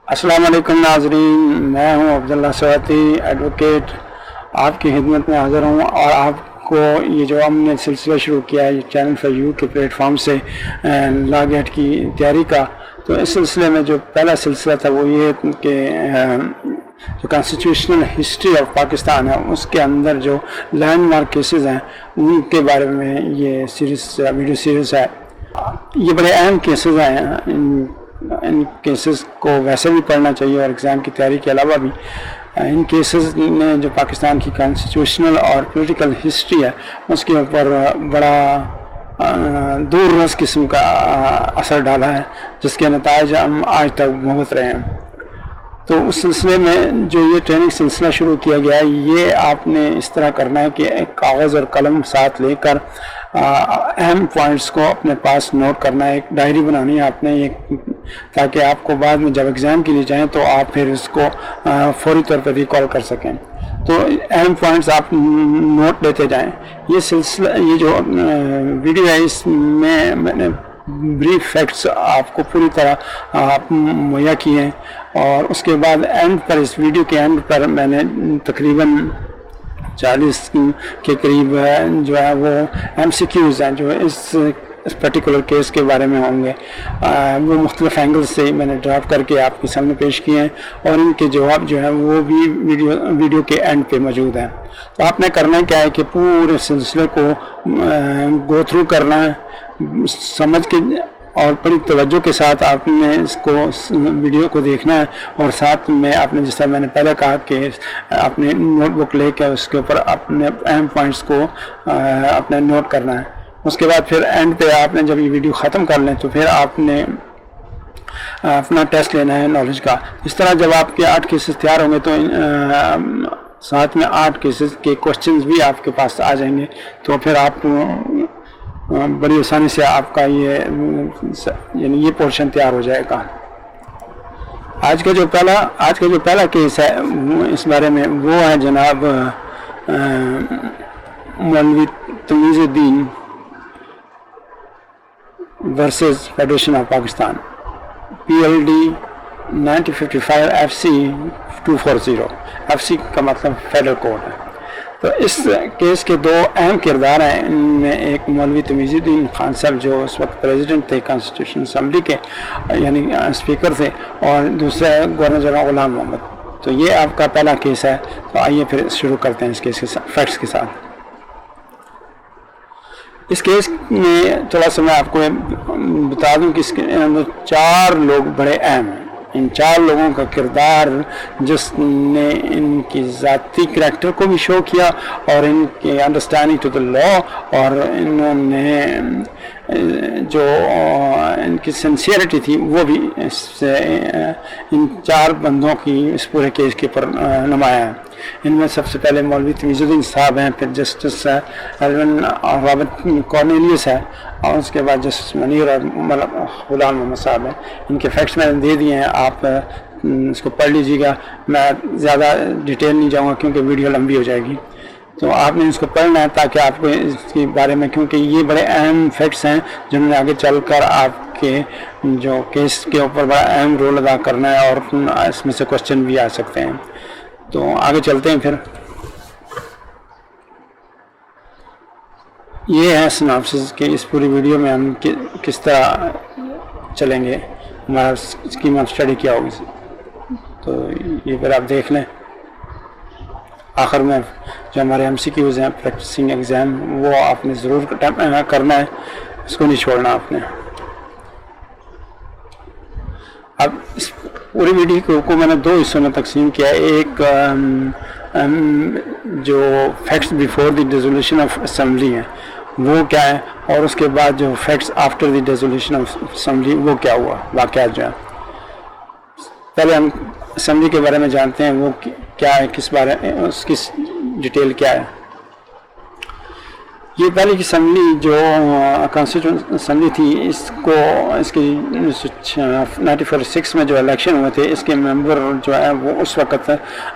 السلام علیکم ناظرین، میں ہوں عبداللہ سواتی ایڈوکیٹ، آپ کی خدمت میں حاضر ہوں اور آپ کو یہ جو ہم نے سلسلہ شروع کیا ہے چینل فار یو کے پلیٹ فارم سے لا گیٹ کی تیاری کا، تو اس سلسلے میں جو پہلا سلسلہ تھا وہ یہ کہ جو کانسٹیٹیوشنل ہسٹری آف پاکستان ہے اس کے اندر جو لینڈ مارک کیسز ہیں ان کے بارے میں یہ ویڈیو سیریز ہے۔ یہ بڑے اہم کیسز ہیں، ان کیسز کو ویسے بھی پڑھنا چاہیے اور ایگزام کی تیاری کے علاوہ بھی۔ ان کیسز نے جو پاکستان کی کانسٹیٹیوشنل اور پولیٹیکل ہسٹری ہے اس کے اوپر بڑا دور رس قسم کا اثر ڈالا ہے، جس کے نتائج ہم آج تک بھگت رہے ہیں۔ تو اس سلسلے میں جو یہ ٹریننگ سلسلہ شروع کیا گیا ہے، یہ آپ نے اس طرح کرنا ہے کہ ایک کاغذ اور قلم ساتھ لے کر اہم پوائنٹس کو اپنے پاس نوٹ کرنا ہے، ایک ڈائری بنانی ہے آپ نے، تاکہ آپ کو بعد میں جب ایگزام کے لیے جائیں تو آپ پھر اس کو فوری طور پر ریکال کر سکیں۔ تو اہم پوائنٹس آپ نوٹ لیتے جائیں۔ یہ سلسلہ، یہ جو ویڈیو ہے، اس میں نے بریف فیکٹس آپ کو پوری طرح مہیا کیے ہیں، اور اس کے بعد اینڈ پر، اس ویڈیو کے اینڈ پر میں نے تقریباً 40 کے قریب جو ہے وہ ایم سی کیوز ہیں جو اس پرٹیکولر کیس کے بارے میں ہوں گے، وہ مختلف اینگل سے میں نے ڈراپ کر کے آپ کے سامنے پیش کیے ہیں، اور ان کے جواب جو ہیں وہ بھی ویڈیو کے اینڈ پہ موجود ہیں۔ تو آپ نے کرنا کیا ہے کہ پورے سلسلے کو گو تھرو کرنا ہے، سمجھ کے اور بڑی توجہ کے ساتھ آپ نے اس کو ویڈیو کو دیکھنا ہے، اور ساتھ میں آپ نے، جس طرح میں نے پہلے کہا کہ اپنے نوٹ بک لے کے اس کے اوپر اپنے اہم پوائنٹس کو اپنے نوٹ کرنا ہے۔ اس کے بعد پھر اینڈ پہ آپ نے جب یہ ویڈیو ختم کر لیں تو پھر آپ نے اپنا ٹیسٹ لینا ہے نالج کا۔ اس طرح جب آپ کے 8 کیسز تیار ہوں گے تو ساتھ میں 8 کیسز کے کوشچنز بھی آپ کے پاس آ جائیں گے، تو پھر آپ بڑی آسانی سے آپ کا یہ پورشن تیار ہو جائے گا۔ آج کا جو پہلا کیس ہے اس بارے میں وہ ہے جناب مولوی Tamizuddin versus federation of Pakistan, PLD 1955 FC 240۔ FC کا مطلب فیڈرل کورٹ ہے۔ تو اس کیس کے 2 اہم کردار ہیں، ان میں ایک مولوی تمیز الدین خان صاحب جو اس وقت پریزیڈنٹ تھے کانسٹیٹیوشن اسمبلی کے، یعنی اسپیکر تھے، اور دوسرا ہے گورنر جنرل غلام محمد۔ تو یہ آپ کا پہلا کیس ہے، تو آئیے پھر شروع کرتے ہیں اس کیس کے فیکٹس کے ساتھ۔ اس کیس میں تھوڑا سا میں آپ کو بتا دوں کہ اس کے اندر 4 لوگ بڑے اہم ہیں۔ ان 4 لوگوں کا کردار، جس نے ان کی ذاتی کریکٹر کو بھی شو کیا اور ان کی انڈرسٹینڈنگ ٹو دا لا، اور انہوں نے جو ان کی سنسیئرٹی تھی وہ بھی اس سے ان 4 بندوں کی اس پورے کیس کے اوپر نمایاں ہے۔ ان میں سب سے پہلے مولوی تمیز الدین صاحب ہیں، پھر جسٹس ایلون رابرٹ کارنیلیس ہے، اور اس کے بعد جسٹس منیر اور غلام محمد صاحب ہیں۔ ان کے فیکٹس میں نے دے دیے ہیں، آپ اس کو پڑھ لیجیے گا، میں زیادہ ڈیٹیل نہیں جاؤں گا کیونکہ ویڈیو لمبی ہو جائے گی۔ تو آپ نے اس کو پڑھنا ہے تاکہ آپ کو اس کے بارے میں، کیونکہ یہ بڑے اہم فیکٹس ہیں جنہوں نے آگے چل کر آپ کے جو کیس کے اوپر بڑا اہم رول ادا کرنا ہے، اور اس میں سے کوشچن بھی آ سکتے ہیں۔ تو آگے چلتے ہیں پھر۔ یہ ہے سناپسس کہ اس پوری ویڈیو میں ہم کس طرح چلیں گے، ہمارا اسکیم آف اسٹڈی کیا ہوگی۔ تو یہ پھر آپ دیکھ لیں۔ آخر میں جو ہمارے MCQs ہیں پریکٹسنگ ایگزام، وہ آپ نے ضرور کرنا ہے، اس کو نہیں چھوڑنا آپ نے۔ اب اس پوری ویڈیو کو میں نے 2 حصوں میں تقسیم کیا ہے، ایک جو facts before the dissolution of assembly ہیں وہ کیا ہے، اور اس کے بعد جو facts after the dissolution of assembly وہ کیا ہوا، واقعات جو ہیں۔ پہلے ہم اسمبلی کے بارے میں جانتے ہیں، وہ کیا ہے، کس بارے اس کی ڈیٹیل کیا ہے۔ یہ پہلی کی اسمبلی جو کانسٹیٹیوشن اسمبلی تھی، اس کی 1946 میں جو الیکشن ہوئے تھے، اس کے ممبر جو ہے وہ اس وقت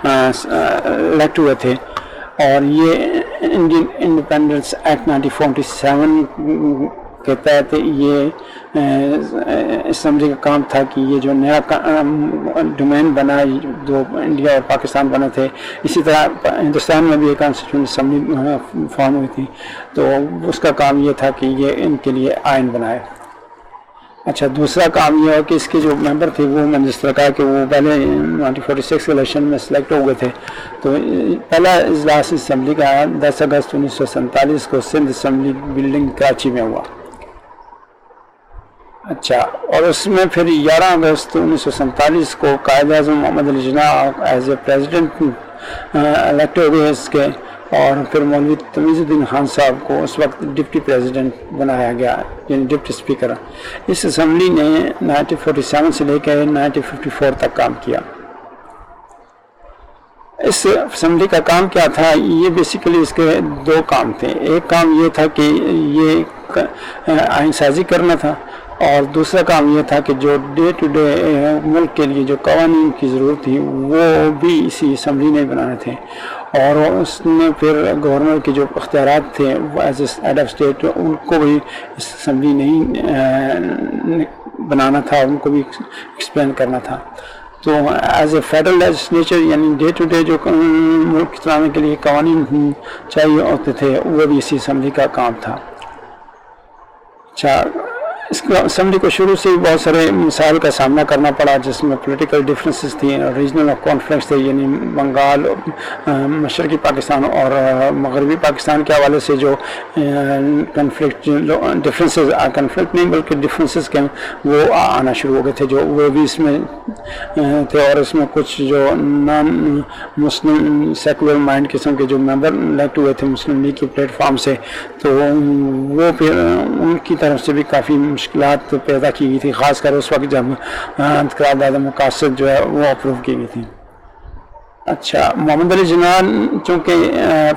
الیکٹ ہوئے تھے، اور یہ انڈین انڈیپینڈنس ایکٹ 1947 کے تحت یہ اسمبلی کا کام تھا کہ یہ جو نیا ڈومین بنا جو انڈیا اور پاکستان بنے تھے، اسی طرح ہندوستان میں بھی ایک کانسٹیٹیوشن اسمبلی فارم ہوئی تھی، تو اس کا کام یہ تھا کہ یہ ان کے لیے آئین بنائے۔ اچھا، دوسرا کام یہ ہے کہ اس کے جو ممبر تھے وہ میں نے جس طرح کہا کہ وہ پہلے 1946 الیکشن میں سلیکٹ ہو گئے تھے، تو پہلا اجلاس اسمبلی کا 10 اگست 1947 کو سندھ اسمبلی بلڈنگ کراچی میں ہوا۔ اچھا، اور اس میں پھر 11 اگست 1947 کو قائد اعظم محمد Ali Jinnah as a president elect ہو گئے اس کے، اور پھر مولوی تمیز الدین خان صاحب کو اس وقت ڈپٹی پریزیڈنٹ بنایا گیا، یعنی ڈپٹی اسپیکر۔ اس اسمبلی نے 1947 سے لے کے 1954 تک کام کیا۔ اس اسمبلی کا کام کیا تھا؟ یہ بیسیکلی اس کے دو کام تھے۔ ایک کام یہ تھا کہ یہ آئین سازی کرنا تھا، اور دوسرا کام یہ تھا کہ جو ڈے ٹو ڈے ملک کے لیے جو قوانین کی ضرورت تھی وہ بھی اسی اسمبلی نے بنانے تھے، اور اس نے پھر گورنر کے جو اختیارات تھے وہ as a head of state ان کو بھی اس اسمبلی نہیں بنانا تھا، ان کو بھی ایکسپلین کرنا تھا۔ تو ایز اے فیڈرل لیجسلیچر، یعنی ڈے ٹو ڈے جو ملک چلانے کے لیے قوانین چاہیے ہوتے تھے وہ بھی اسی اسمبلی کا کام تھا۔ اچھا، اس اسمبلی کو شروع سے ہی بہت سارے مسائل کا سامنا کرنا پڑا، جس میں پولیٹیکل ڈفرینسز تھیں، ریجنل کانفلکٹس تھے، یعنی بنگال، مشرقی پاکستان اور مغربی پاکستان کے حوالے سے جو کنفلکٹ نہیں بلکہ ڈفرینسز کے وہ آنا شروع ہو گئے تھے، جو وہ بھی اس میں تھے، اور اس میں کچھ جو نان مسلم سیکولر مائنڈ قسم کے جو ممبر الیکٹ ہوئے تھے مسلم لیگ کے پلیٹ فارم سے، تو وہ پھر ان کی طرف سے بھی کافی مشکلات پیدا کی گئی تھی، خاص کر اس وقت جب قرارداد مقاصد جو ہے وہ اپروو کی گئی تھی۔ اچھا، محمد علی جناح چونکہ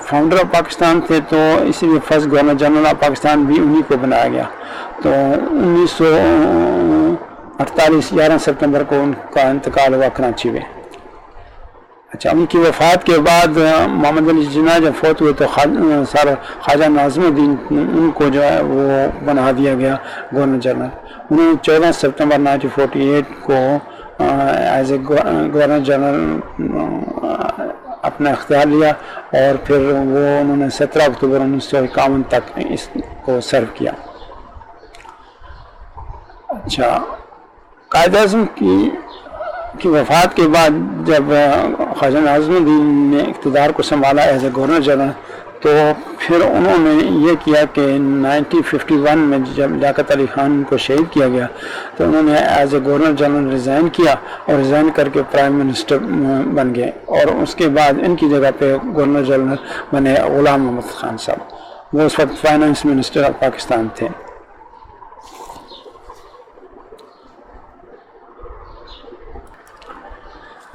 فاؤنڈر آف پاکستان تھے تو اسی لیے first governor general of Pakistan بھی انہی کو بنایا گیا، تو 1948 11 سپتمبر کو ان کا انتقال ہوا کراچی میں۔ اچھا، ان کی وفات کے بعد محمد علی جناح جب فوت ہوئے تو خواجہ ناظم الدین ان کو جو ہے وہ بنا دیا گیا گورنر جنرل۔ انہوں نے 14 سپتمبر 1948 کو ایز اے گورنر جنرل اپنا اختیار لیا، اور پھر وہ انہوں نے 17 اکتوبر 1951 تک اس کو سرو کیا۔ اچھا، قائد اعظم کی وفات کے بعد جب خواجہ ناظم الدین نے اقتدار کو سنبھالا ایز اے گورنر جنرل، تو پھر انہوں نے یہ کیا کہ 1951 میں جب لیاقت علی خان کو شہید کیا گیا تو انہوں نے as a governor general resign کیا، اور ریزائن کر کے پرائم منسٹر بن گئے، اور اس کے بعد ان کی جگہ پہ گورنر جنرل بنے غلام محمد خان صاحب، وہ اس وقت فائنانس منسٹر آف پاکستان تھے۔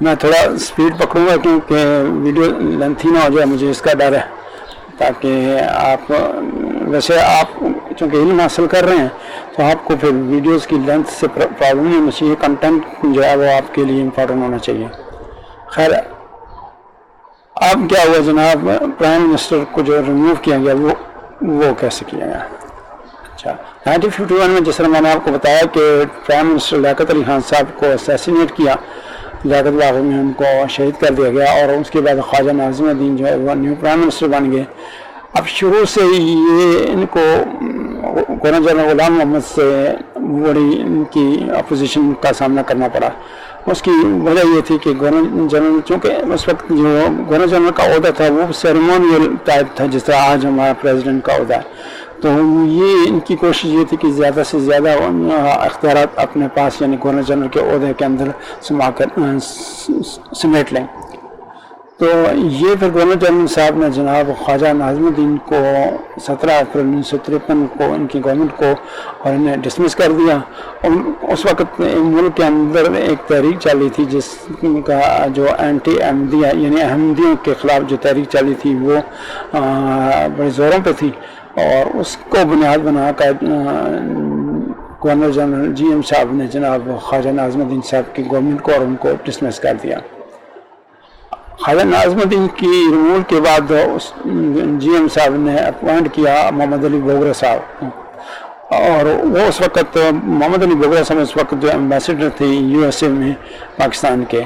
میں تھوڑا سپیڈ پکڑوں گا کیونکہ ویڈیو لینتھی نہ ہو جائے، مجھے اس کا ڈر ہے، تاکہ آپ ویسے آپ چونکہ علم حاصل کر رہے ہیں تو آپ کو پھر ویڈیوز کی لینتھ سے پرابلم نہیں ہونی چاہیے، کنٹینٹ جو ہے وہ آپ کے لیے امپورٹنٹ ہونا چاہیے۔ خیر، اب کیا ہوا جناب، پرائم منسٹر کو جو ریموو کیا گیا وہ کیسے کیا گیا؟ اچھا، 1951 میں جس طرح میں نے آپ کو بتایا کہ پرائم منسٹر لیاقت علی خان صاحب کو اسیسینیٹ کیا، لیاقت باغ میں ان کو شہید کر دیا گیا، اور اس کے بعد خواجہ ناظم الدین جو ہے وہ نیو پرائم منسٹر بن گئے۔ اب شروع سے یہ ان کو گورنر جنرل غلام محمد سے بڑی ان کی اپوزیشن کا سامنا کرنا پڑا۔ اس کی وجہ یہ تھی کہ گورنر جنرل چونکہ اس وقت جو گورنر جنرل کا عہدہ تھا وہ سیریمونیل ٹائپ تھا، جس طرح آج ہمارا پریزیڈنٹ کا عہدہ ہے، تو یہ ان کی کوشش یہ تھی کہ زیادہ سے زیادہ اختیارات اپنے پاس یعنی گورنر جنرل کے عہدے کے اندر سمیٹ لیں۔ تو یہ پھر گورنر جنرل صاحب نے جناب خواجہ ناظم الدین کو 17 اپریل 1953 کو ان کی گورنمنٹ کو اور انہیں ڈسمس کر دیا۔ اور اس وقت ملک کے اندر ایک تحریک چلی تھی جس کا جو اینٹی احمدیہ یعنی احمدیوں کے خلاف جو تحریک چلی تھی وہ بڑے زوروں پہ تھی، اور اس کو بنیاد بنا کر گورنر جنرل جی ایم صاحب نے جناب خواجہ ناظم الدین صاحب کی گورنمنٹ کو اور ان کو ڈسمس کر دیا۔ خواجہ ناظم الدین کی ریموول کے بعد جی ایم صاحب نے اپوائنٹ کیا محمد علی بوگرا صاحب، اور وہ اس وقت محمد علی بگرا صاحب اس وقت جو ایمبیسڈر تھے یو ایس اے میں پاکستان کے،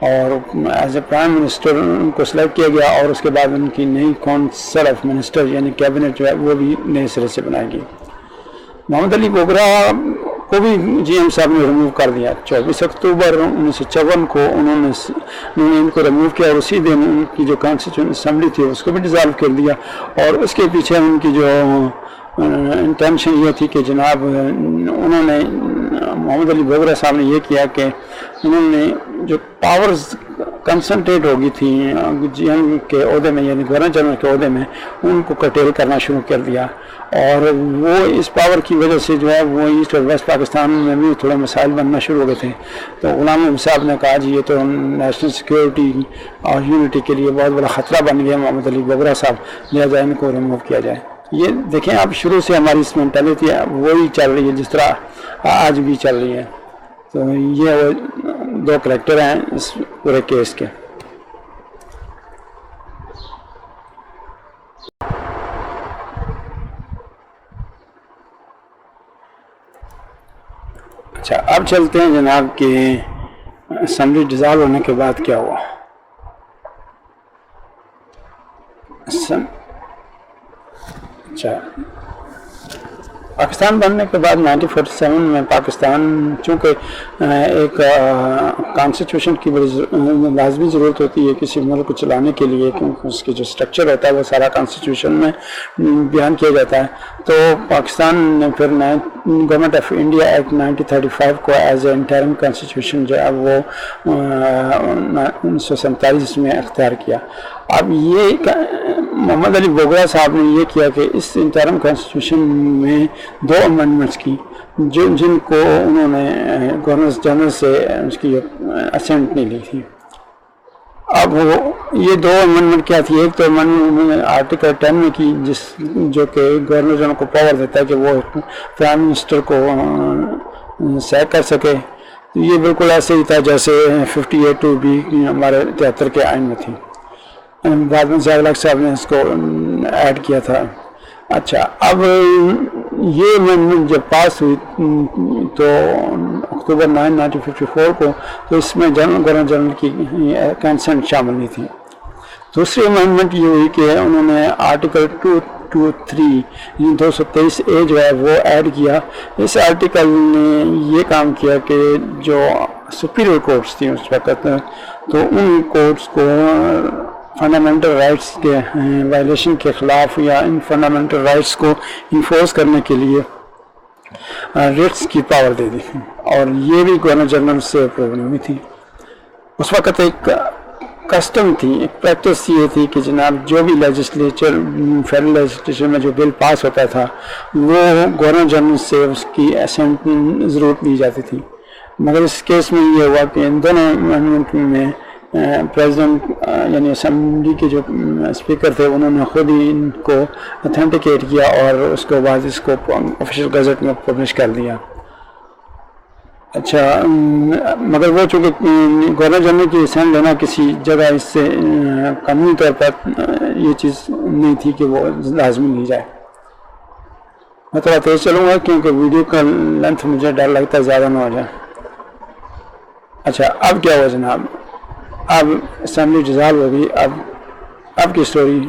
اور ایز اے پرائم منسٹر ان کو سلیکٹ کیا گیا، اور اس کے بعد ان کی نئی کونسل آف منسٹر یعنی کیبنٹ جو ہے وہ بھی نئے سرے سے بنائی گئی۔ محمد علی بگرا کو بھی جی ایم صاحب نے ریموو کر دیا 24 اکتوبر 1954 کو انہوں نے ان کو ریموو کیا، اور اسی دن ان کی جو کانسٹیٹیوشن اسمبلی تھی اس کو بھی ڈیزالو کر دیا، اور اس کے پیچھے ان کی جو انٹینشن یہ تھی کہ جناب انہوں نے محمد علی بگرا صاحب نے یہ کیا کہ انہوں نے جو پاورز کنسنٹریٹ ہوگی تھی جی ایم کے عہدے میں یعنی گورنر جنرل کے عہدے میں، ان کو کٹیل کرنا شروع کر دیا، اور وہ اس پاور کی وجہ سے جو ہے وہ ایسٹ اور ویسٹ پاکستان میں بھی تھوڑے مسائل بننا شروع ہو گئے تھے۔ تو غلام نبی صاحب نے کہا جی یہ تو نیشنل سیکیورٹی اور یونٹی کے لیے بہت بڑا خطرہ بن گیا محمد علی بگرا صاحب، لہٰذا ان کو ریموو کیا جائے۔ یہ دیکھیں اب شروع سے ہماری اس مینٹلٹی وہی چل رہی ہے جس طرح آج بھی چل رہی ہے۔ تو یہ وہ دو کریکٹر ہیں اس پورے کیس کے۔ اچھا اب چلتے ہیں جناب کہ اسمبلی ڈیزالو ہونے کے بعد کیا ہوا۔ اچھا پاکستان بننے کے بعد 1947 میں پاکستان چونکہ ایک کانسٹیٹیوشن کی بڑی لازمی ضرورت ہوتی ہے کسی ملک کو چلانے کے لیے، کیونکہ اس کے جو اسٹرکچر ہوتا ہے وہ سارا کانسٹیٹیوشن میں بیان کیا جاتا ہے، تو پاکستان نے پھر گورنمنٹ آف انڈیا ایکٹ 1935 کو ایز اے انٹرم کانسٹیٹیوشن جو ہے وہ 1947 میں اختیار کیا۔ اب یہ محمد علی بگرا صاحب نے یہ کیا کہ اس انٹرم کانسٹیٹیوشن میں 2 امینڈمنٹس کی جن کو انہوں نے گورنر جنرل سے اس کی اسینٹ نہیں لی تھی۔ اب وہ یہ 2 امینڈمنٹ کیا تھی؟ ایک تو امینڈمنٹ آرٹیکل 10 میں کی جو کہ گورنر جنرل کو پاور دیتا ہے کہ وہ پرائم منسٹر کو سیک کر سکے، تو یہ بالکل ایسے ہی تھا جیسے 58(2)B ہمارے 73 کے آئین میں تھی، بعد میں ضیاء الحق صاحب نے اس کو ایڈ کیا تھا۔ اچھا اب یہ امینڈمنٹ جب پاس ہوئی تو اکتوبر 9 1954 کو، تو اس میں گورنر جنرل کی کنسنٹ شامل نہیں تھی۔ دوسری امینڈمنٹ یہ ہوئی کہ انہوں نے آرٹیکل 223 223A جو ہے وہ ایڈ کیا۔ اس آرٹیکل نے یہ کام کیا کہ جو سپیریئر کورٹس تھیں اس وقت، تو ان کورٹس کو فنڈامنٹل رائٹس کے وائلیشن کے خلاف یا ان فنڈامنٹل رائٹس کو انفورس کرنے کے لیے ریٹس کی پاور دے دی، اور یہ بھی گورنر جنرل سے اپروو نہیں ہوئی تھی۔ اس وقت ایک کسٹم تھی، ایک پریکٹس یہ تھی کہ جناب جو بھی لیجسلیچر فیڈرل لیجسلیچر میں جو بل پاس ہوتا تھا وہ گورنر جنرل سے اس کی اسینٹ ضرورت لی جاتی تھی، مگر اس کیس میں یہ ہوا کہ ان دونوں امینڈمنٹ میں پریزیڈنٹ یعنی اسمبلی کے جو اسپیکر تھے انہوں نے خود ہی ان کو اتھینٹیکیٹ کیا اور اس کے بعد اس کو آفیشیل گزٹ میں پبلش کر دیا۔ اچھا مگر وہ چونکہ گورنر جنرل کی اسین لینا کسی جگہ اس سے قانونی طور پر یہ چیز نہیں تھی کہ وہ لازمی لی جائے۔ میں تھوڑا تیز چلوں گا کیونکہ ویڈیو کا لینتھ مجھے ڈر لگتا ہے زیادہ نہ ہو جائے۔ اچھا اب کیا ہوا جناب؟ اب اسمبلی ڈیزالو ہو گئی۔ اب کی سٹوری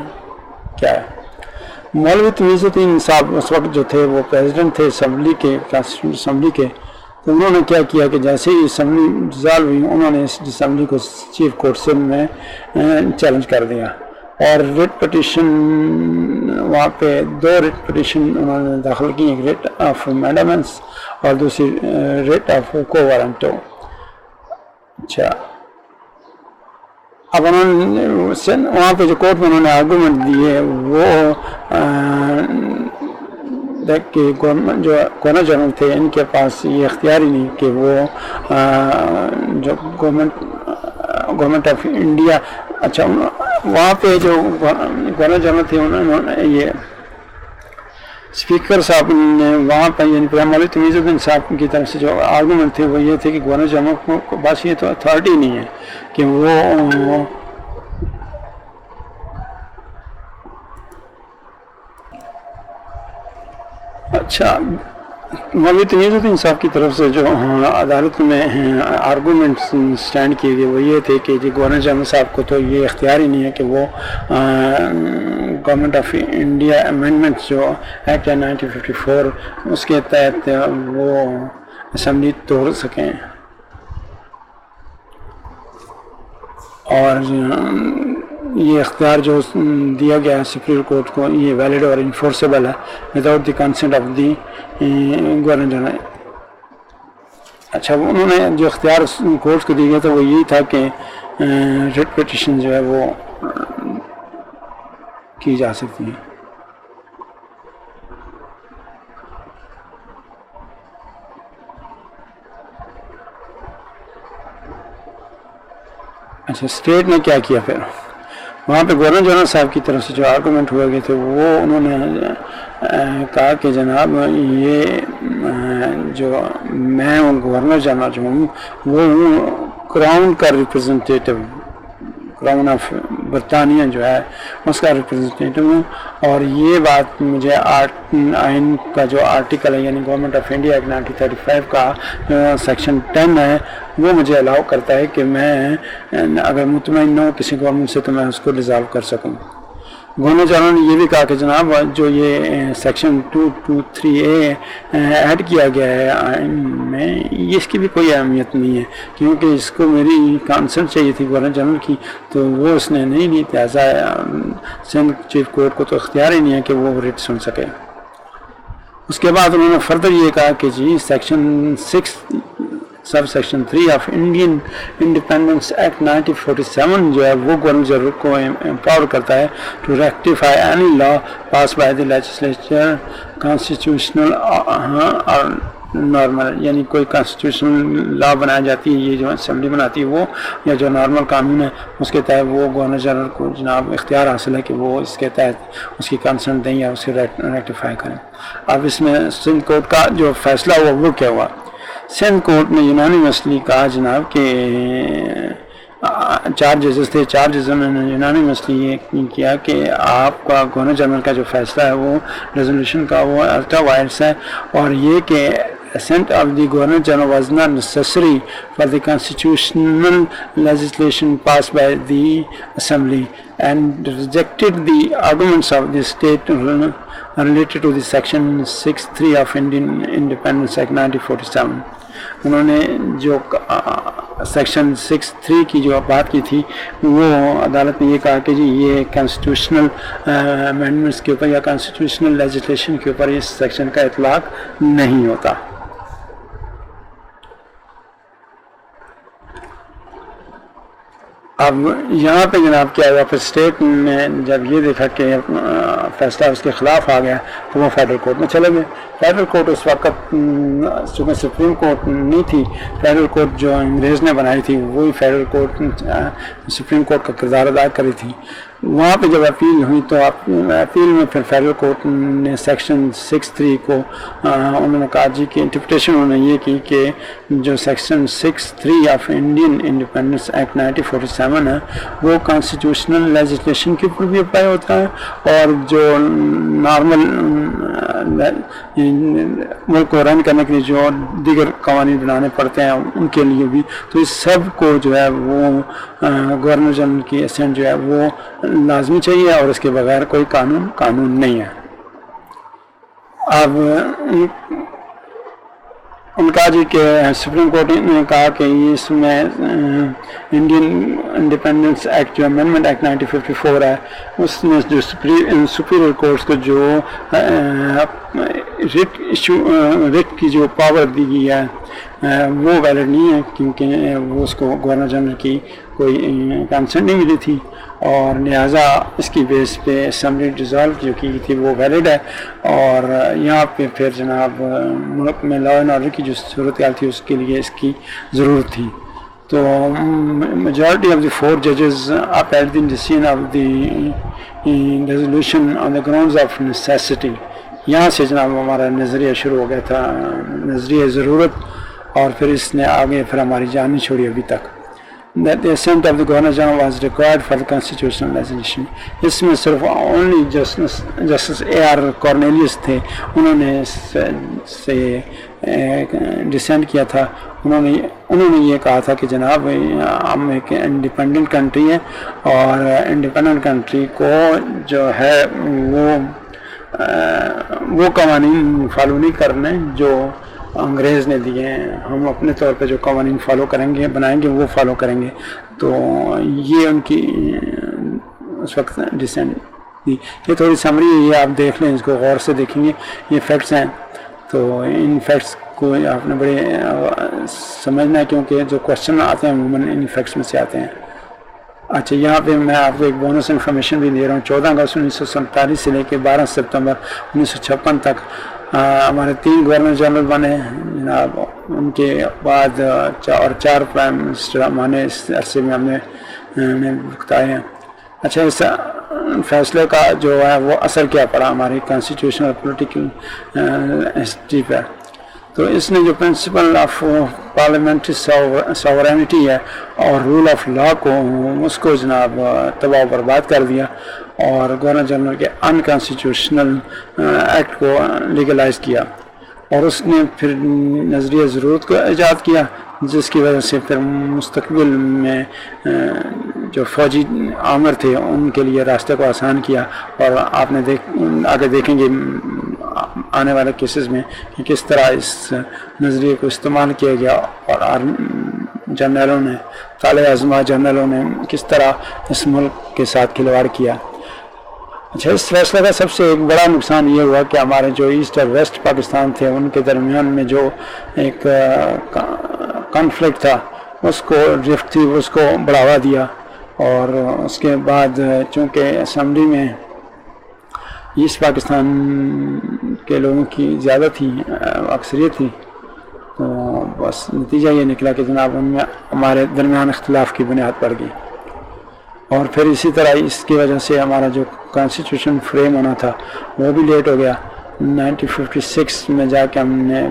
کیا ہے؟ مولوی تمیز الدین صاحب اس وقت جو تھے وہ پریزیڈنٹ تھے اسمبلی کے، اسمبلی کے، تو انہوں نے کیا کیا کہ جیسے ہی اسمبلی ڈیزالو ہوئی انہوں نے اس اسمبلی کو چیف کورٹ میں چیلنج کر دیا، اور ریٹ پٹیشن وہاں پہ 2 ریٹ پٹیشن انہوں نے داخل کی، ایک ریٹ آف مینڈامنس اور دوسری ریٹ آف کو وارنٹو۔ اچھا اب انہوں نے وہاں پہ جو کورٹ میں انہوں نے آرگومنٹ دیے وہ دیکھ کہ جو گورنر جنرل تھے ان کے پاس یہ اختیار ہی نہیں کہ وہ جو گورنمنٹ آف انڈیا، اچھا وہاں پہ جو گورنر جنرل تھے انہوں نے یہ اسپیکر صاحب نے وہاں پہ یعنی مولوی تمیز الدین صاحب کی طرف سے جو آرگومنٹ تھے وہ یہ تھے کہ گورنر جنرل کو بس یہ تو اتھارٹی نہیں ہے کہ وہ اچھا مولوی تمیز الدین صاحب کی طرف سے جو عدالت میں آرگومنٹ سٹینڈ کیے گئے وہ یہ تھے کہ جی گورنر جنرل صاحب کو تو یہ اختیار ہی نہیں ہے کہ وہ گورنمنٹ آف انڈیا امینڈمنٹ جو ایکٹ ہے 1954 اس کے تحت وہ اسمبلی توڑ سکیں، اور یہ اختیار جو دیا گیا ہے سپریم کورٹ کو یہ ویلڈ اور انفورسیبل ہے without the consent of the governor general. اچھا، انہوں نے جو اختیار کورٹ کو دیا گیا تھا وہ یہی تھا کہ ریٹ پٹیشن جو ہے وہ کی جا سکتی ہے۔ اچھا، اسٹیٹ نے کیا کیا پھر وہاں پہ گورنر جنرل صاحب کی طرف سے جو آرگومنٹ ہوئے گئے تھے وہ انہوں نے کہا کہ جناب یہ جو میں ہوں گورنر جنرل جو ہوں وہ ہوں کراؤن کا ریپرزنٹیٹو، کراؤن آف برطانیہ جو ہے اس کا ریپرزنٹیٹو ہوں، اور یہ بات مجھے آئین کا جو آرٹیکل ہے یعنی گورنمنٹ آف انڈیا ایکٹ 1935 کا سیکشن 10 ہے وہ مجھے الاؤ کرتا ہے کہ میں اگر مطمئن نہ ہوں کسی گورنمنٹ سے تو میں اس کو ڈیزالو کر سکوں۔ گورنر جنرل نے یہ بھی کہا کہ جناب جو یہ سیکشن 223A ایڈ کیا گیا ہے آئین میں اس کی بھی کوئی اہمیت نہیں ہے، کیونکہ اس کو میری کانسنٹ چاہیے تھی گورنر جنرل کی تو وہ اس نے نہیں لی، لہٰذا سندھ چیف کورٹ کو تو اختیار ہی نہیں ہے کہ وہ ریٹ سن سکے۔ اس کے بعد انہوں نے فردر یہ کہا کہ جی section 6 sub section 3 of Indian Independence Act 1947 جو ہے وہ گورنر جنرل کو امپاور کرتا ہے to rectify any law pass by the legislature constitutional اور نارمل، یعنی کوئی کانسٹیٹیوشنل لا بنائی جاتی ہے یہ جو اسمبلی بناتی ہے وہ یا جو نارمل قانون ہے اس کے تحت وہ گورنر جنرل کو جناب اختیار حاصل ہے کہ وہ اس کے تحت اس کی کنسنٹ دیں یا اسے ریکٹیفائی کریں۔ اب اس میں سندھ کورٹ کا جو فیصلہ ہوا وہ کیا ہوا؟ سندھ کورٹ نے یونانیمسلی کہا جناب کہ 4 ججز تھے، 4 ججوں نے یونانیمسلی یہ کیا کہ آپ کا گورنر جنرل کا جو فیصلہ ہے وہ ریزولوشن کا وہ الٹرا وائرس ہے، اور یہ کہ assent of the Governor General was not necessary for the constitutional legislation passed by the Assembly, and rejected the arguments of the state related to the Section 6(3) of Indian Independence Act 1947. انہوں نے جو section 6(3) کی جو بات کی تھی وہ عدالت نے یہ کہا کہ جی یہ کانسٹیٹیوشنل امینڈمنٹس کے اوپر یا کانسٹیٹیوشنل لیجسلیشن کے اوپر اس سیکشن کا اطلاق نہیں ہوتا۔ اب یہاں پہ جناب کیا ہوا، پھر اسٹیٹ نے جب یہ دیکھا کہ فیصلہ اس کے خلاف آ گیا تو وہ فیڈرل کورٹ میں چلے گئے۔ فیڈرل کورٹ اس وقت چونکہ سپریم کورٹ نہیں تھی، فیڈرل کورٹ جو انگریز نے بنائی تھی وہی فیڈرل کورٹ سپریم کورٹ کا کردار ادا کری تھی۔ وہاں پہ جب اپیل ہوئی تو اپیل میں پھر فیڈرل کورٹ نے سیکشن 6(3) کو انہوں نے کہا جی کہ انٹرپریٹیشن انہوں نے یہ کی کہ جو section 6(3) of Indian Independence Act 1947 ہے وہ کانسٹیٹیوشنل لیجسلیشن کے اوپر بھی اپلائی ہوتا ہے، اور جو نارمل ملک کو رن کرنے کے لیے جو دیگر قوانین بنانے پڑتے ہیں ان کے لیے بھی، تو اس سب کو جو ہے وہ گورنر جنرل کی اسینٹ جو ہے وہ لازمی چاہیے، اور اس کے بغیر کوئی قانون نہیں ہے۔ اب ان کا جی کہ سپریم کورٹ نے کہا کہ اس میں انڈین انڈیپینڈنس ایکٹ جو امینڈمنٹ ایکٹ 1954 ہے اس میں جو سپیریئر کورٹس کو جو ریٹ کی جو پاور دی گئی ہے وہ ویلڈ نہیں ہے، کیونکہ وہ اس کو گورنر جنرل کی کوئی کنسنٹ نہیں ملی تھی، اور لہٰذا اس کی بیس پہ اسمبلی ڈیزالو جو کی تھی وہ ویلڈ ہے۔ اور یہاں پہ پھر جناب ملک میں لا اینڈ آرڈر کی جو صورتحال تھی اس کے لیے اس کی ضرورت تھی، تو majority of the 4 judges upheld the decision of the resolution on the grounds of necessity۔ یہاں سے جناب ہمارا نظریہ شروع ہو گیا تھا، نظریہ ضرورت، اور پھر اس نے آگے پھر ہماری جان نہیں چھوڑی ابھی تک۔ that the assent of the Governor General was required for the constitutional resolution. اس میں صرف only جسٹس A.R. کارنیلیس تھے، انہوں نے سے ڈسینٹ کیا تھا. انہوں نے یہ کہا تھا کہ جناب ہم ایک انڈیپینڈنٹ کنٹری ہے اور انڈیپینڈنٹ کنٹری کو جو ہے وہ قوانین فالو نہیں کرنے جو انگریز نے دیے ہیں. ہم اپنے طور پہ جو قوانین فالو کریں گے بنائیں گے وہ فالو کریں گے. تو یہ ان کی اس وقت ڈسینٹ تھی. یہ تھوڑی سمری ہے، یہ آپ دیکھ لیں، اس کو غور سے دیکھیں گے. یہ فیکٹس ہیں، تو ان فیکٹس کو آپ نے بڑے سمجھنا ہے کیونکہ جو کوشچن آتے ہیں عموماً ان فیکٹس میں سے آتے ہیں. اچھا، یہاں پہ میں آپ کو ایک بونس انفارمیشن بھی دے رہا ہوں. 14 اگست 1947 سے لے کے 12 ستمبر 1956 تک ہمارے 3 گورنر جنرل بنے جناب. ان کے بعد 4 پرائم منسٹر ہمارے اس عرصے میں ہم نے بتائے ہیں. اچھا، اس فیصلے کا جو ہے وہ اثر کیا پڑا ہماری کانسٹیٹیوشنل پولیٹیکل ہسٹری پر. تو اس نے جو پرنسپل آف پارلیمنٹری ساورینٹی ہے اور رول آف لا کو اس کو جناب تباہ و برباد کر دیا اور گورنر جنرل کے انکانسٹیٹیوشنل ایکٹ کو لیگلائز کیا. اور اس نے پھر نظریہ ضرورت کو ایجاد کیا، جس کی وجہ سے پھر مستقبل میں جو فوجی آمر تھے ان کے لیے راستے کو آسان کیا. اور آپ نے آگے دیکھیں گے آنے والے کیسز میں کہ کس طرح اس نظریے کو استعمال کیا گیا اور جنرلوں نے، طالع ازما جنرلوں نے کس طرح اس ملک کے ساتھ کھلواڑ کیا. اچھا، اس فیصلے کا سب سے ایک بڑا نقصان یہ ہوا کہ ہمارے جو ایسٹ اور ویسٹ پاکستان تھے ان کے درمیان میں جو ایک کانفلکٹ تھا، اس کو رفت تھی، اس کو بڑھاوا دیا. اور اس کے بعد چونکہ اسمبلی میں ایسٹ پاکستان کے لوگوں کی زیادہ تھی، اکثریت تھی، تو بس نتیجہ یہ نکلا کہ جناب ان میں ہمارے درمیان اختلاف کی بنیاد پڑ گئی. اور پھر اسی طرح اس کی وجہ سے ہمارا جو کانسٹیٹیوشن فریم ہونا تھا وہ بھی لیٹ ہو گیا. 1956 میں جا کے ہم نے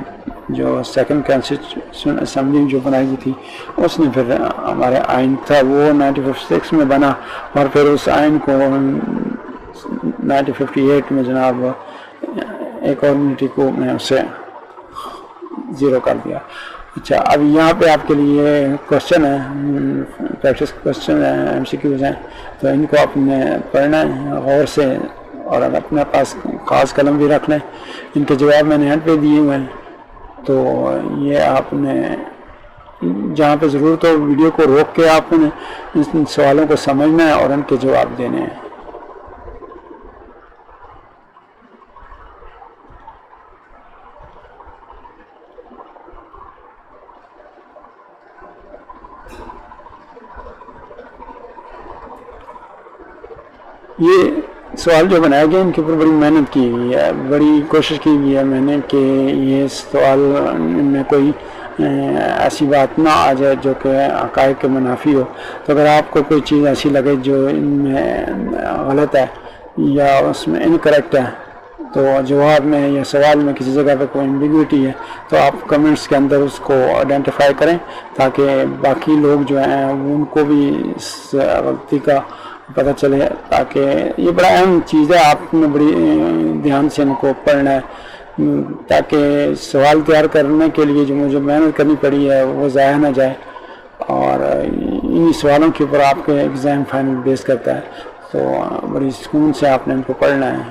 جو سیکنڈ کانسٹیٹیوشن اسمبلی جو بنائی گئی تھی اس نے پھر ہمارے آئین تھا وہ 1956 میں بنا. اور پھر اس آئین کو 1958 میں جناب ایک اور کمیونٹی کو میں اسے زیرو کر دیا. اچھا، اب یہاں پہ آپ کے لیے کوشچن ہے، پریکٹس کوشچن ہے، MCQs ہیں، تو ان کو آپ نے پڑھنا ہے غور سے اور اپنے پاس خاص قلم بھی رکھ لیں. ان کے جواب میں نے اینڈ پہ دیے ہوئے ہیں، تو یہ آپ نے جہاں پہ ضرورت ہو ویڈیو کو روک کے آپ نے ان سوالوں کو سمجھنا ہے اور ان کے جواب دینے ہیں. یہ سوال جو بنایا گیا ان کے اوپر بڑی محنت کی گئی ہے، بڑی کوشش کی گئی ہے میں نے کہ یہ سوال میں کوئی ایسی بات نہ آ جائے جو کہ حقائق کے منافی ہو. تو اگر آپ کو کوئی چیز ایسی لگے جو ان میں غلط ہے یا اس میں انکریکٹ ہے، تو جواب میں یا سوال میں کسی جگہ پہ کوئی ایمبیگوٹی ہے تو آپ کمنٹس کے اندر اس کو آئیڈینٹیفائی کریں تاکہ باقی لوگ جو ہیں ان کو بھی اس غلطی کا پتہ چلے. تاکہ یہ بڑا اہم چیز ہے، آپ نے بڑی دھیان سے ان کو پڑھنا ہے تاکہ سوال تیار کرنے کے لیے جو مجھے محنت کرنی پڑی ہے وہ ضائع نہ جائے. اور انہی سوالوں کے اوپر آپ کے ایگزام فائنل بیس کرتا ہے، تو بڑی سکون سے آپ نے ان کو پڑھنا ہے.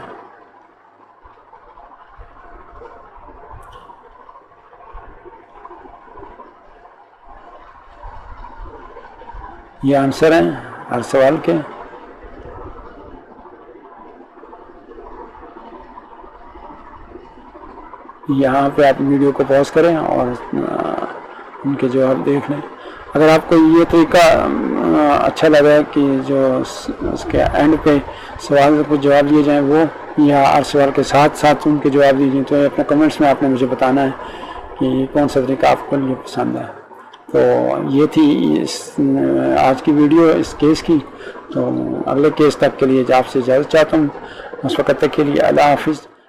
یہ آنسر ہیں ہر سوال کے. یہاں پہ آپ ویڈیو کو پاز کریں اور ان کے جواب دیکھ لیں. اگر آپ کو یہ طریقہ اچھا لگا کہ جو اس کے اینڈ پہ سوال کو جواب دیے جائیں وہ یا ہر سوال کے ساتھ ساتھ ان کے جواب دیجیے، تو اپنے کمنٹس میں آپ نے مجھے بتانا ہے کہ کون سا طریقہ آپ کو لیے پسند ہے. تو یہ تھی آج کی ویڈیو اس کیس کی. تو اگلے کیس تک کے لیے آپ سے اجازت چاہتا ہوں. اس وقت تک کے لیے اللہ حافظ.